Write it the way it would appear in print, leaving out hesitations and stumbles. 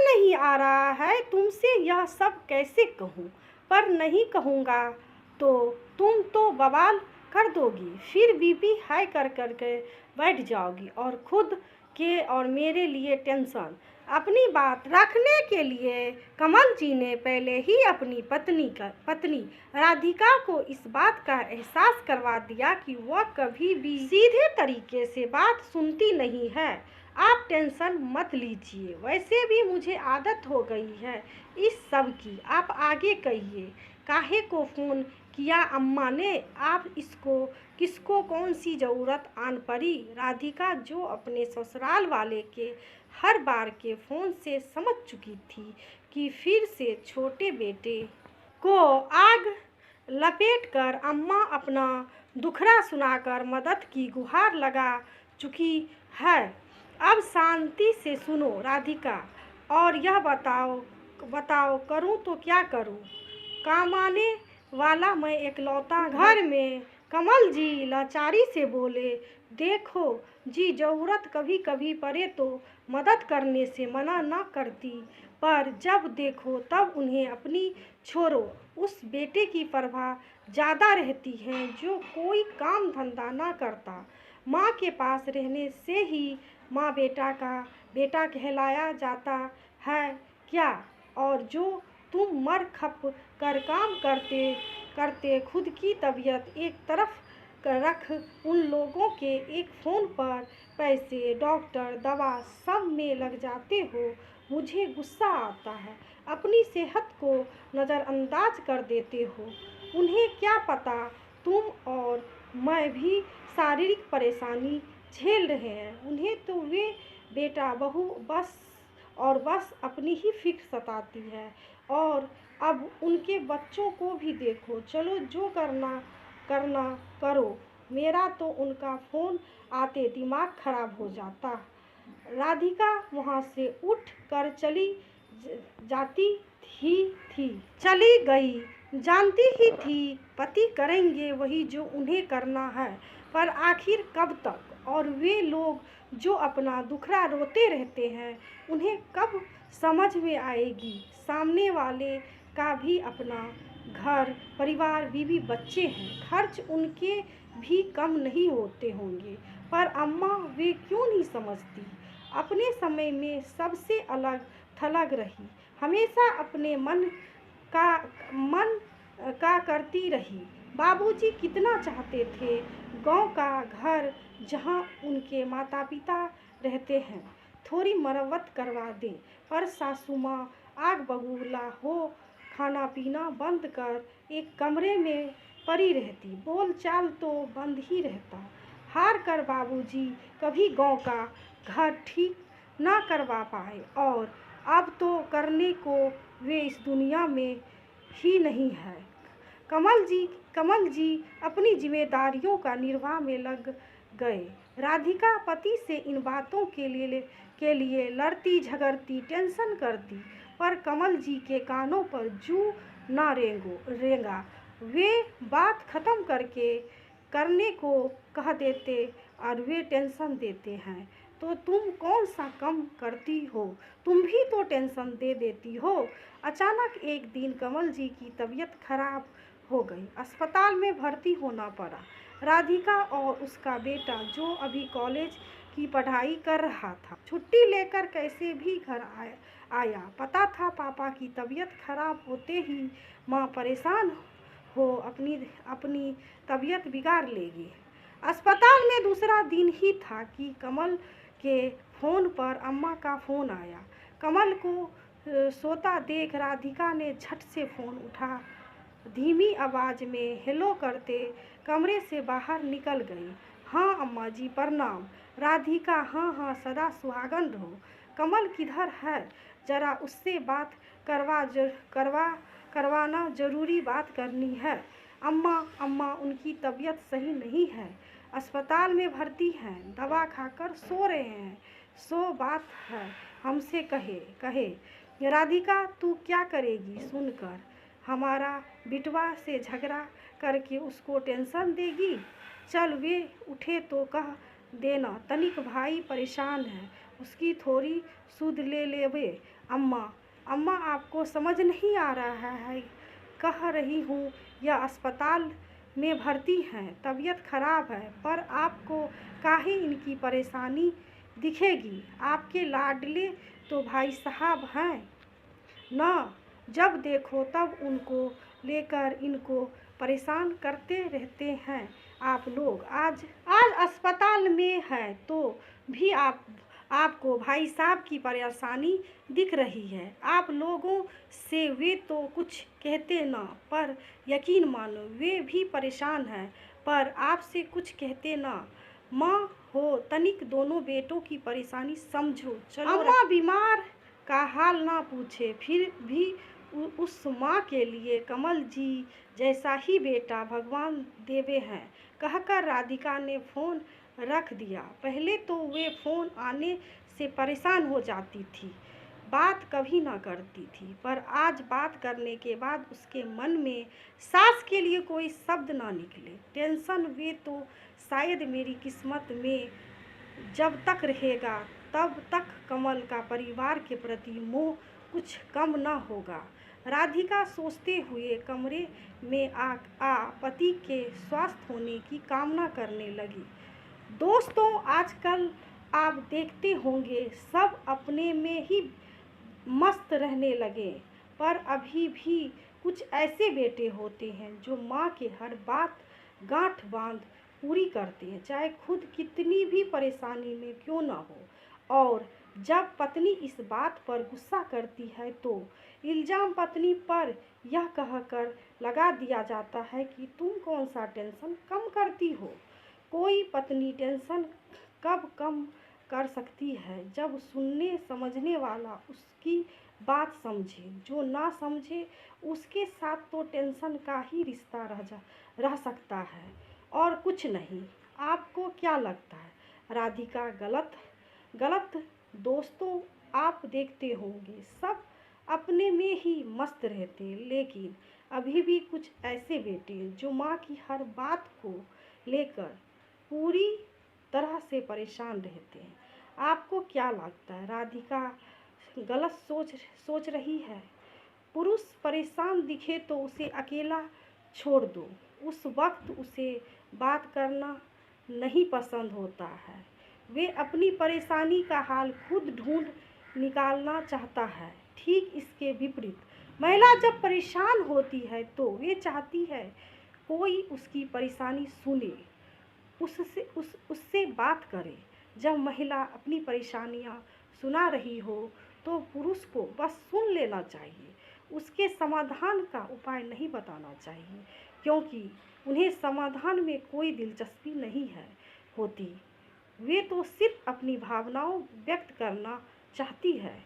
नहीं आ रहा है तुमसे यह सब कैसे कहूँ, पर नहीं कहूँगा तो तुम तो बवाल कर दोगी, फिर बीपी हाई कर के बैठ जाओगी और खुद के और मेरे लिए टेंशन। अपनी बात रखने के लिए कमल जी ने पहले ही अपनी पत्नी राधिका को इस बात का एहसास करवा दिया कि वह कभी भी सीधे तरीके से बात सुनती नहीं है। आप टेंशन मत लीजिए, वैसे भी मुझे आदत हो गई है इस सब की। आप आगे कहिए, काहे को फ़ोन किया अम्मा ने? आप इसको किसको कौन सी ज़रूरत आन पड़ी? राधिका जो अपने ससुराल वाले के हर बार के फ़ोन से समझ चुकी थी कि फिर से छोटे बेटे को आग लपेट कर अम्मा अपना दुखड़ा सुनाकर मदद की गुहार लगा चुकी है। अब शांति से सुनो राधिका, और यह बताओ करूं तो क्या करूं? कमाने वाला मैं एकलौता घर में। कमल जी लाचारी से बोले, देखो जी, ज़रूरत कभी कभी पड़े तो मदद करने से मना ना करती, पर जब देखो तब उन्हें अपनी छोड़ो उस बेटे की परवाह ज़्यादा रहती है जो कोई काम धंधा ना करता। माँ के पास रहने से ही माँ बेटा कहलाया जाता है क्या? और जो तुम मर खप कर काम करते करते खुद की तबीयत एक तरफ रख उन लोगों के एक फ़ोन पर पैसे, डॉक्टर, दवा सब में लग जाते हो, मुझे गुस्सा आता है। अपनी सेहत को नज़रअंदाज कर देते हो। उन्हें क्या पता तुम और मैं भी शारीरिक परेशानी झेल रहे हैं। उन्हें तो वे बेटा बहू बस अपनी ही फिक्र सताती है, और अब उनके बच्चों को भी देखो। चलो जो करना करो, मेरा तो उनका फ़ोन आते दिमाग खराब हो जाता। राधिका वहाँ से उठ कर जाती चली गई। जानती ही थी पति करेंगे वही जो उन्हें करना है, पर आखिर कब तक? और वे लोग जो अपना दुखड़ा रोते रहते हैं, उन्हें कब समझ में आएगी सामने वाले का भी अपना घर परिवार, बीवी बच्चे हैं, खर्च उनके भी कम नहीं होते होंगे। पर अम्मा वे क्यों नहीं समझती? अपने समय में सबसे अलग थलग रही, हमेशा अपने मन का करती रही। बाबूजी कितना चाहते थे गांव का घर जहां उनके माता पिता रहते हैं थोड़ी मरम्मत करवा दें, पर सासू माँ आग बबूला हो खाना पीना बंद कर एक कमरे में पड़ी रहती, बोल चाल तो बंद ही रहता। हार कर बाबूजी कभी गांव का घर ठीक ना करवा पाए, और अब तो करने को वे इस दुनिया में ही नहीं है। कमल जी अपनी जिम्मेदारियों का निर्वाह में लग गए। राधिका पति से इन बातों के लिए लड़ती झगड़ती टेंशन करती, पर कमल जी के कानों पर जू ना रेंगा। वे बात खत्म करने को कह देते और वे टेंशन देते हैं तो तुम कौन सा कम करती हो, तुम भी तो टेंशन दे देती हो। अचानक एक दिन कमल जी की तबीयत खराब हो गई, अस्पताल में भर्ती होना पड़ा। राधिका और उसका बेटा जो अभी कॉलेज की पढ़ाई कर रहा था, छुट्टी लेकर कैसे भी घर आया। पता था पापा की तबीयत खराब होते ही माँ परेशान हो अपनी तबीयत बिगाड़ लेगी। अस्पताल में दूसरा दिन ही था कि कमल के फ़ोन पर अम्मा का फ़ोन आया। कमल को सोता देख राधिका ने झट से फ़ोन उठा, धीमी आवाज़ में हेलो करते कमरे से बाहर निकल गई। हाँ अम्मा जी प्रणाम। राधिका हाँ सदा सुहागन रहो। कमल किधर है? ज़रा उससे बात करवाना, ज़रूरी बात करनी है। अम्मा उनकी तबीयत सही नहीं है, अस्पताल में भर्ती हैं, दवा खाकर सो रहे हैं। सो बात है हमसे कहे। राधिका तू क्या करेगी सुनकर? हमारा बिटवा से झगड़ा करके उसको टेंशन देगी। चल वे उठे तो कह देना तनिक भाई परेशान है, उसकी थोड़ी सुध ले लेवे। अम्मा, अम्मा आपको समझ नहीं आ रहा है, कह रही हूँ यह अस्पताल में भर्ती हैं, तबीयत खराब है, पर आपको काहे इनकी परेशानी दिखेगी। आपके लाडले तो भाई साहब हैं ना, जब देखो तब उनको लेकर इनको परेशान करते रहते हैं आप लोग। आज आज अस्पताल में है तो भी आपको भाई साहब की परेशानी दिख रही है। आप लोगों से वे तो कुछ कहते ना, पर यकीन मानो वे भी परेशान हैं, पर आपसे कुछ कहते ना। माँ हो तनिक दोनों बेटों की परेशानी समझो। चलो अम्मा बीमार का हाल ना पूछे, फिर भी उस माँ के लिए कमल जी जैसा ही बेटा भगवान देवे हैं, कहकर राधिका ने फ़ोन रख दिया। पहले तो वे फ़ोन आने से परेशान हो जाती थी, बात कभी ना करती थी, पर आज बात करने के बाद उसके मन में सास के लिए कोई शब्द ना निकले। टेंशन वे तो शायद मेरी किस्मत में जब तक रहेगा तब तक कमल का परिवार के प्रति मोह कुछ कम न होगा। राधिका सोचते हुए कमरे में आ पति के स्वस्थ होने की कामना करने लगी। दोस्तों, आजकल आप देखते होंगे सब अपने में ही मस्त रहने लगे, पर अभी भी कुछ ऐसे बेटे होते हैं जो माँ के हर बात गांठ बांध पूरी करते हैं, चाहे खुद कितनी भी परेशानी में क्यों ना हो। और जब पत्नी इस बात पर गुस्सा करती है तो इल्ज़ाम पत्नी पर यह कहकर लगा दिया जाता है कि तुम कौन सा टेंशन कम करती हो। कोई पत्नी टेंशन कब कम कर सकती है जब सुनने समझने वाला उसकी बात समझे, जो ना समझे उसके साथ तो टेंशन का ही रिश्ता रह सकता है और कुछ नहीं। आपको क्या लगता है राधिका गलत? दोस्तों, आप देखते होंगे सब अपने में ही मस्त रहते हैं, लेकिन अभी भी कुछ ऐसे बेटे हैं जो माँ की हर बात को लेकर पूरी तरह से परेशान रहते हैं। आपको क्या लगता है राधिका गलत सोच रही है? पुरुष परेशान दिखे तो उसे अकेला छोड़ दो, उस वक्त उसे बात करना नहीं पसंद होता है, वे अपनी परेशानी का हाल खुद ढूंढ निकालना चाहता है। ठीक इसके विपरीत महिला जब परेशान होती है तो वे चाहती है कोई उसकी परेशानी सुने, उससे बात करे। जब महिला अपनी परेशानियां सुना रही हो तो पुरुष को बस सुन लेना चाहिए, उसके समाधान का उपाय नहीं बताना चाहिए, क्योंकि उन्हें समाधान में कोई दिलचस्पी नहीं होती। वे तो सिर्फ अपनी भावनाओं व्यक्त करना चाहती है।